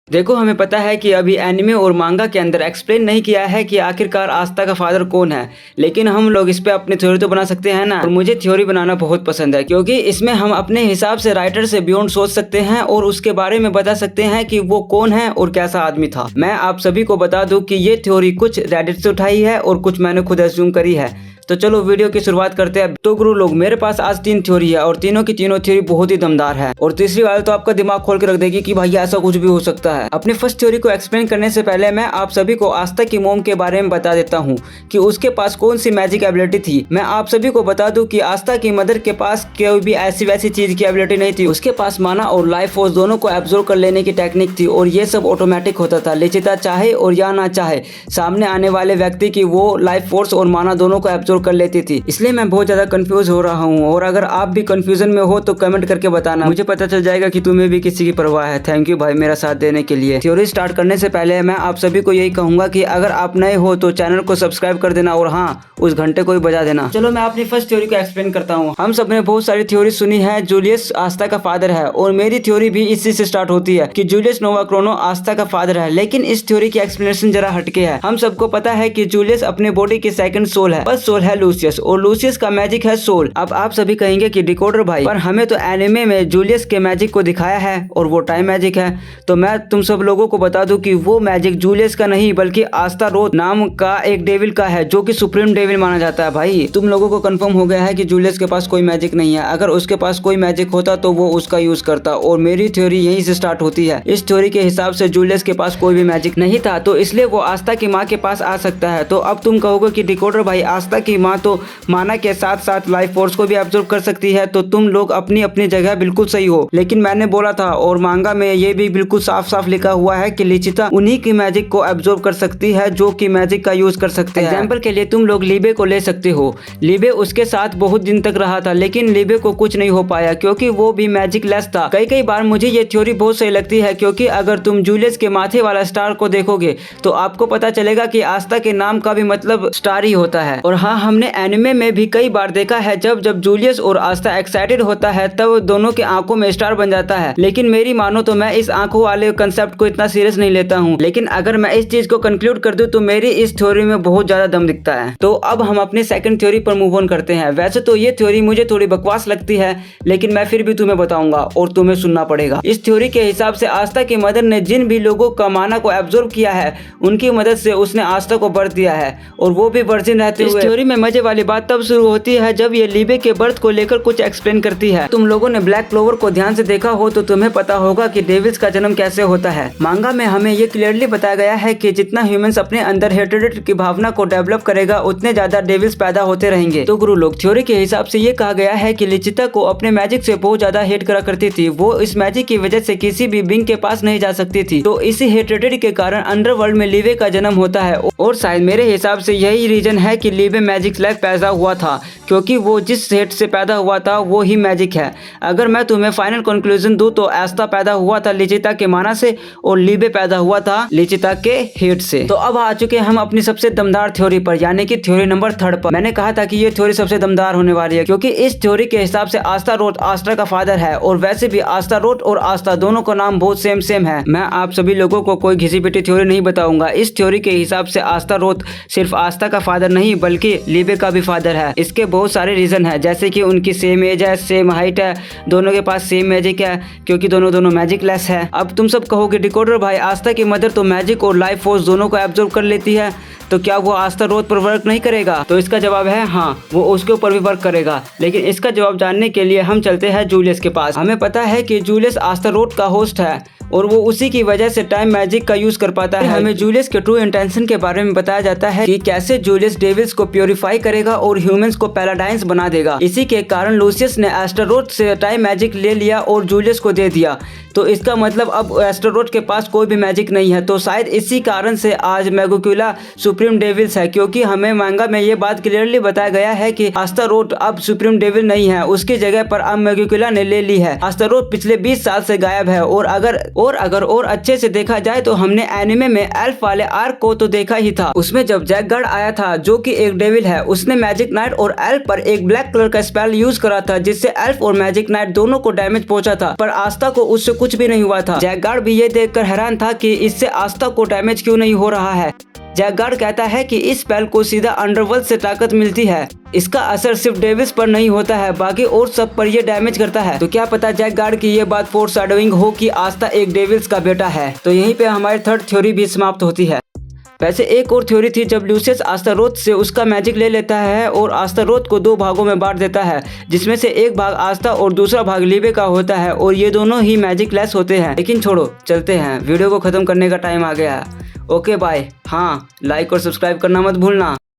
देखो, हमें पता है कि अभी एनिमे और मांगा के अंदर एक्सप्लेन नहीं किया है कि आखिरकार आस्था का फादर कौन है, लेकिन हम लोग इस पे अपनी थ्योरी तो बना सकते हैं ना। और मुझे थ्योरी बनाना बहुत पसंद है क्योंकि इसमें हम अपने हिसाब से राइटर से बियॉन्ड सोच सकते हैं और उसके बारे में बता सकते हैं कि वो कौन है और कैसा आदमी था। मैं आप सभी को बता दूं कि ये थ्योरी कुछ रेडिट से उठाई है और कुछ मैंने खुद एज्यूम करी है। तो चलो वीडियो की शुरुआत करते हैं। तो गुरु लोग, मेरे पास आज 3 थ्योरी है और तीनों की तीनों थ्योरी बहुत ही दमदार है और तीसरी वाली तो आपका दिमाग खोल के रख देगी कि भाई ऐसा कुछ भी हो सकता है। अपनी फर्स्ट थ्योरी को एक्सप्लेन करने से पहले मैं आप सभी को आस्था की मोम के बारे में बता देता हूँ कि उसके पास कौन सी मैजिक एबिलिटी थी। मैं आप सभी को बता दूं कि आस्था की मदर के पास कोई भी ऐसी वैसी चीज की एबिलिटी नहीं थी। उसके पास माना और लाइफ फोर्स दोनों को एब्जॉर्ब कर लेने की टेक्निक थी और ये सब ऑटोमेटिक होता था। लिचिता चाहे और या ना चाहे सामने आने वाले व्यक्ति की वो लाइफ फोर्स और माना दोनों को एब्जॉर्ब कर लेती थी। इसलिए मैं बहुत ज्यादा कंफ्यूज हो रहा हूँ और अगर आप भी कंफ्यूजन में हो तो कमेंट करके बताना, मुझे पता चल जाएगा कि तुम्हें भी किसी की परवाह है। थैंक यू भाई मेरा साथ देने के लिए। थ्योरी स्टार्ट करने से पहले मैं आप सभी को यही कहूंगा कि अगर आप नए हो तो चैनल को सब्सक्राइब कर देना और हाँ, उस घंटे को भी बजा देना। चलो मैं अपनी फर्स्ट थ्योरी को एक्सप्लेन करता हूँ। हम सब ने बहुत सारी थ्योरी सुनी है जूलियस आस्था का फादर है और मेरी थ्योरी भी इसी से स्टार्ट होती है कि जूलियस नोवाक्रोनो आस्था का फादर है। लेकिन इस थ्योरी की एक्सप्लेनेशन जरा हटके है। हम सबको पता है कि जूलियस अपने बॉडी की सेकंड सोल है। फर्स्ट सोल है लूसियस और लूसियस का मैजिक है सोल। अब आप सभी कहेंगे कि डिकोडर भाई, पर हमें तो एनिमे में जूलियस के मैजिक को दिखाया है और वो टाइम मैजिक है। तो मैं तुम सब लोगों को बता दूं कि वो मैजिक जूलियस का नहीं बल्कि आस्था रोथ नाम का एक डेविल का है जो कि सुप्रीम डेविल माना जाता है। भाई तुम लोगों को कंफर्म हो गया है कि जूलियस के पास कोई मैजिक नहीं है। अगर उसके पास कोई मैजिक होता तो वो उसका यूज करता और मेरी थ्योरी यहीं से स्टार्ट होती है। इस थ्योरी के हिसाब से जूलियस के पास कोई भी मैजिक नहीं था तो इसलिए वो आस्था की माँ के पास आ सकता है। तो अब तुम कहोगे कि डिकोडर भाई, आस्था की माँ तो माना के साथ साथ लाइफ फोर्स को भी एब्जॉर्ब कर सकती है, तो तुम लोग अपनी अपनी जगह बिल्कुल सही हो। लेकिन मैंने बोला था और मांगा में ये भी बिल्कुल साफ साफ लिखा हुआ है कि लिचिता उन्हीं की मैजिक को एब्जॉर्ब कर सकती है जो कि मैजिक का यूज कर सकते हैं। एग्जाम्पल के लिए तुम लोग लीबे को ले सकते हो। लीबे उसके साथ बहुत दिन तक रहा था लेकिन लीबे को कुछ नहीं हो पाया क्योंकि वो भी मैजिक लेस था। कई बार मुझे ये थ्योरी बहुत सही लगती है क्योंकि अगर तुम जूलियस के माथे वाला स्टार को देखोगे तो आपको पता चलेगा कि आस्था के नाम का भी मतलब स्टार ही होता है। और हाँ, हमने एनिमे में भी कई बार देखा है जब जूलियस और आस्था एक्साइटेड होता है तब दोनों के आंखों में स्टार बन जाता है। लेकिन मेरी मानो तो मैं इस आंखों वाले कंसेप्ट को इतना सीरियस नहीं लेता हूँ। लेकिन अगर मैं इस चीज को कंक्लूड कर दूं तो मेरी इस थ्योरी में बहुत ज्यादा दम दिखता है। तो अब हम अपनी सेकंड थ्योरी पर मूव ऑन करते हैं। वैसे तो ये थ्योरी मुझे थोड़ी बकवास लगती है लेकिन मैं फिर भी तुम्हें बताऊंगा और तुम्हें सुनना पड़ेगा। इस थ्योरी के हिसाब से आस्था की मदर ने जिन भी लोगों का माना को एब्जॉर्ब किया है उनकी मदद से उसने आस्था को बर्थ दिया है और वो भी वर्जिन रहते हुए। इस थ्योरी में मजे वाली बात तब शुरू होती है जब ये लीबे के बर्थ को लेकर कुछ एक्सप्लेन करती है। तुम लोगों ने ब्लैक क्लोवर को ध्यान से देखा हो तो तुम्हें पता होगा कि डेविल्स का जन्म कैसे होता है। मांगा में हमें ये क्लियरली बताया गया है कि जितना ह्यूमंस अपने अंदर हेट्रेड की भावना को डेवलप करेगा उतने ज्यादा डेविल्स पैदा होते रहेंगे। तो गुरु लोग, थ्योरी के हिसाब से ये कहा गया है कि लिचिता को अपने मैजिक से बहुत ज्यादा हेट करा करती थी। वो इस मैजिक की वजह से किसी भी बिंग के पास नहीं जा सकती थी। तो इसी हेट्रेड के कारण अंडरवर्ल्ड में लीबे का जन्म होता है और शायद मेरे हिसाब से यही रीजन है कि लीबे मैजिक लाइफ पैदा हुआ था क्योंकि वो जिस हेट से पैदा हुआ था वो ही मैजिक है। अगर मैं तुम्हें फाइनल कंक्लूजन दूं तो आस्था पैदा हुआ था लिचिता के माना से और लीबे पैदा हुआ था लिचिता के हेट से। तो अब आ चुके हम अपनी सबसे दमदार थ्योरी पर, यानी कि थ्योरी नंबर 3 पर। मैंने कहा था कि ये थ्योरी सबसे दमदार होने वाली है क्योंकि इस थ्योरी के हिसाब से आस्था रोथ आस्था का फादर है और वैसे भी आस्था रोथ और आस्था दोनों का नाम बहुत सेम है। मैं आप सभी लोगों को कोई घिसी पिटी थ्योरी नहीं बताऊंगा। इस थ्योरी के हिसाब से आस्था रोथ सिर्फ आस्था का फादर नहीं बल्कि लीबे का भी फादर है। इसके बहुत सारे रीजन है जैसे कि उनकी सेम एज है, सेम हाइट है, दोनों के पास सेम मैजिक है क्योंकि दोनों मैजिक लेस है। अब तुम सब कहोगे डिकोडर भाई, आस्था की मदर तो मैजिक और लाइफ फोर्स दोनों को एब्जॉर्ब कर लेती है तो क्या वो आस्था रोथ पर वर्क नहीं करेगा? तो इसका जवाब है हाँ, वो उसके ऊपर भी वर्क करेगा। लेकिन इसका जवाब जानने के लिए हम चलते हैं जूलियस के पास। हमें पता है कि जूलियस आस्था रोथ का होस्ट है और वो उसी की वजह से टाइम मैजिक का यूज कर पाता है। हमें जूलियस के ट्रू इंटेंशन के बारे में बताया जाता है कि कैसे जूलियस डेविल्स को प्योरीफाई करेगा और ह्यूमंस को पैराडाइंस बना देगा। इसी के कारण लूसियस ने एस्टरोथ से टाइम मैजिक ले लिया और जूलियस को दे दिया। तो इसका मतलब अब एस्टरोथ के पास कोई भी मैजिक नहीं है। तो शायद इसी कारण से आज मैगुक्यूला सुप्रीम डेविल्स है, क्योंकि हमें मांगा में ये बात क्लियरली बताया गया है कि आस्तारोथ अब सुप्रीम डेविल नहीं है, उसकी जगह पर अब मैग्यूकुला ने ले ली है। आस्तारोथ पिछले 20 साल से गायब है और अगर अच्छे से देखा जाए तो हमने एनिमे में एल्फ वाले आर्क को तो देखा ही था। उसमें जब जैक गार्ड आया था जो कि एक डेविल है, उसने मैजिक नाइट और एल्फ पर एक ब्लैक कलर का स्पेल यूज करा था, जिससे एल्फ और मैजिक नाइट दोनों को डैमेज पहुंचा था, पर आस्था को उससे कुछ भी नहीं हुआ था। जैक गार्ड भी ये देखकर हैरान था कि इससे आस्था को डैमेज क्यों नहीं हो रहा है। जैक गार्ड कहता है कि इस स्पेल को सीधा अंडरवर्ल्ड से ताकत मिलती है, इसका असर सिर्फ डेविल्स पर नहीं होता है, बाकी और सब पर ये डैमेज करता है। तो क्या पता जैक गार्ड की ये बात फोरशैडोइंग हो कि आस्था एक डेविल्स का बेटा है। तो यहीं पे हमारी थर्ड थ्योरी भी समाप्त होती है। वैसे एक और थ्योरी थी, जब ल्यूसियस आस्तारोथ से उसका मैजिक ले लेता है और आस्तारोथ को 2 भागों में बांट देता है, जिसमें से एक भाग आस्था और दूसरा भाग लिबे का होता है, और ये दोनों ही मैजिक लेस होते हैं। लेकिन छोड़ो, चलते हैं, वीडियो को खत्म करने का टाइम आ गया है। Okay bye. हाँ, लाइक और सब्सक्राइब करना मत भूलना।